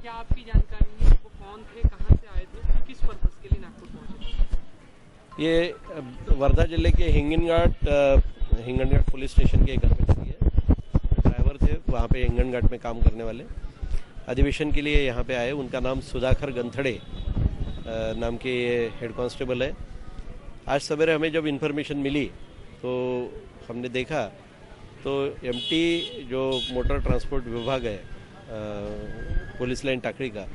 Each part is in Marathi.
क्या आपकी जानकारी है वो कौन थे, कहां से आए थे, किस पर्पस के लिए नागपुर पहुंचे? ये वर्धा जिले के हिंगनघाट पुलिस स्टेशन के एक कर्मचारी है, ड्राइवर थे वहाँ पे हिंगनघाट में काम करने वाले, अधिवेशन के लिए यहाँ पे आए। उनका नाम सुधाकर गंथड़े नाम के हेड कांस्टेबल है। आज सवेरे हमें जब इन्फॉर्मेशन मिली तो हमने देखा तो एमटी जो मोटर ट्रांसपोर्ट विभाग है पुलिस लाइन टाकड़ी का,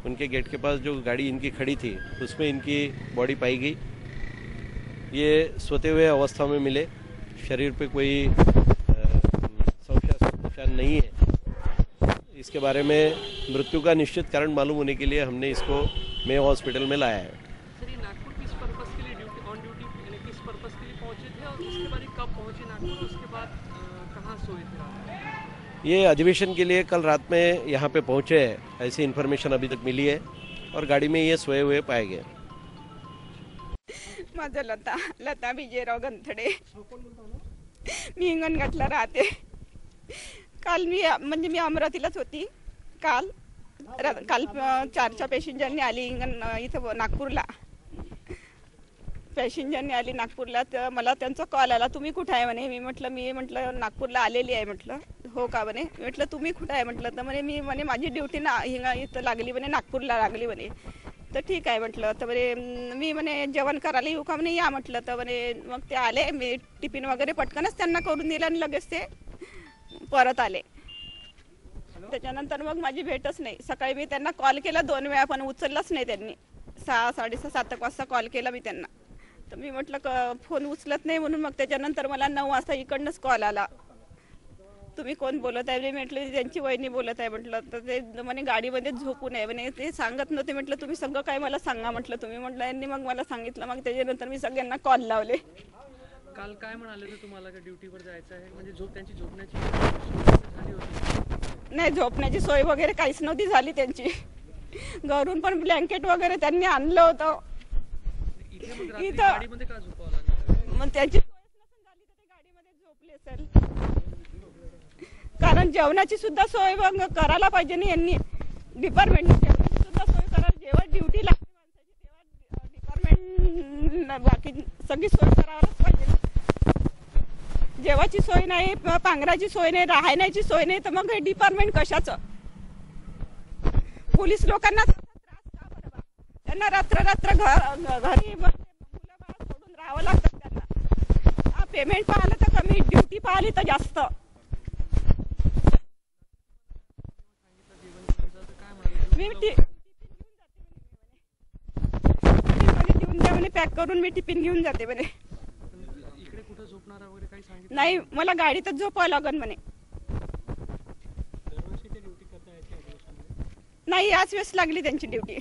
उनके गेट के पास जो गाड़ी इनकी खड़ी थी उसमें इनकी बॉडी पाई गई। ये सोते हुए अवस्था में मिले, शरीर पे कोई निशान नहीं है। इसके बारे में मृत्यु का निश्चित कारण मालूम होने के लिए हमने इसको मेयो हॉस्पिटल में लाया है। सर, ये नागपुर किस पर्पस के लिए ऑन ड्यूटी किस पर्पस के लिए पहुंचे थे और उसके बाद कब पहुंचे नागपुर, उसके बाद कहाँ सोए थे? ये अधिवेशन के लिए कल रात में यहाँ पे पहुंचे हैं, ऐसी इन्फॉर्मेशन अभी तक मिली है और गाड़ी में ये सोए हुए पाए गए। माझं लता विजयराव गंथडे, मी हिंगणघाटला राहते। काल मी अमरावतीलाच होती। काल 4 पॅसेंजरनी आली इथं नागपूरला, पॅसेंजरनी आली नागपूरला। तर मला त्यांचा कॉल आला, तुम्ही कुठे आहे म्हणे। मी म्हटलं नागपूरला आलेली आहे म्हटलं। हो का म्हणे। म्हटलं तुम्ही कुठे आहे म्हटलं। तर म्हणे माझी ड्युटी इथं लागली म्हणे, नागपूरला लागली म्हणे। तर ठीक आहे म्हटलं। तर मी म्हणे जेवण करायला येऊ का म्हणे, या म्हटलं। तर मग ते आले, मी टिफिन वगैरे पटकनच त्यांना करून दिलं आणि लगेच ते परत आले। त्याच्यानंतर मग माझी भेटच नाही। सकाळी मी त्यांना कॉल केला 2 वेळा पण उचललाच नाही त्यांनी। 6, 6:30, 7 वाजता कॉल केला मी त्यांना। तर मी म्हटलं फोन उचलत नाही म्हणून मग त्याच्यानंतर मला 9 वाजता इकडनंच कॉल आला, तुम्ही कोण बोलत आहे म्हटलं। त्यांची वहिनी बोलत आहे म्हटलं। तर ते म्हणे गाडीमध्ये झोपू नये म्हणे, ते सांगत नव्हते म्हटलं। तुम्ही सगळं काय मला सांगा म्हटलं तुम्ही म्हटलं। यांनी मग मला सांगितलं। मग त्याच्यानंतर मी सगळ्यांना कॉल लावले। काल काय म्हणाले तर तुम्हाला का ड्युटीवर जायचं आहे, म्हणजे त्यांची झोपण्याची झाली होती? नाही, झोपण्याची सोय वगैरे काहीच नव्हती झाली त्यांची। घरून पण ब्लँकेट वगैरे त्यांनी आणलं होतं इथं। गाडीमध्ये का झोपावं लागलं? मग त्याची सोय नसेल झाली तर ते गाडीमध्ये झोपले असेल। कारण जेवणाची सुद्धा सोय करायला पाहिजे ना यांनी, डिपार्टमेंटने जेवणाची सुद्धा सोय करायला। जेव्हा ड्युटी लागते माणसाची तेव्हा डिपार्टमेंट बाकी सगळी सोय करायलाच पाहिजे। जेवाची सोय नाही, पांघराची सोय नाही, राहण्याची सोय नाही, तर मग हे डिपार्टमेंट कशाचं? पोलीस लोकांना त्रास का बरं? त्यांना रात्र घरी मुलं बाळ सोडून राहावं लागतं त्यांना। पेमेंट पाहिलं तर कमी, ड्युटी पाहिली तर जास्त। मी घेऊन द्या म्हणे, पॅक करून मी टिफिन घेऊन जाते म्हणे। इकडे कुठं झोपणार वगैरे काही सांगितलं नाही, मला गाडीतच झोपावं लागेल म्हणे। नाही, याच वेळेस लागली त्यांची ड्युटी।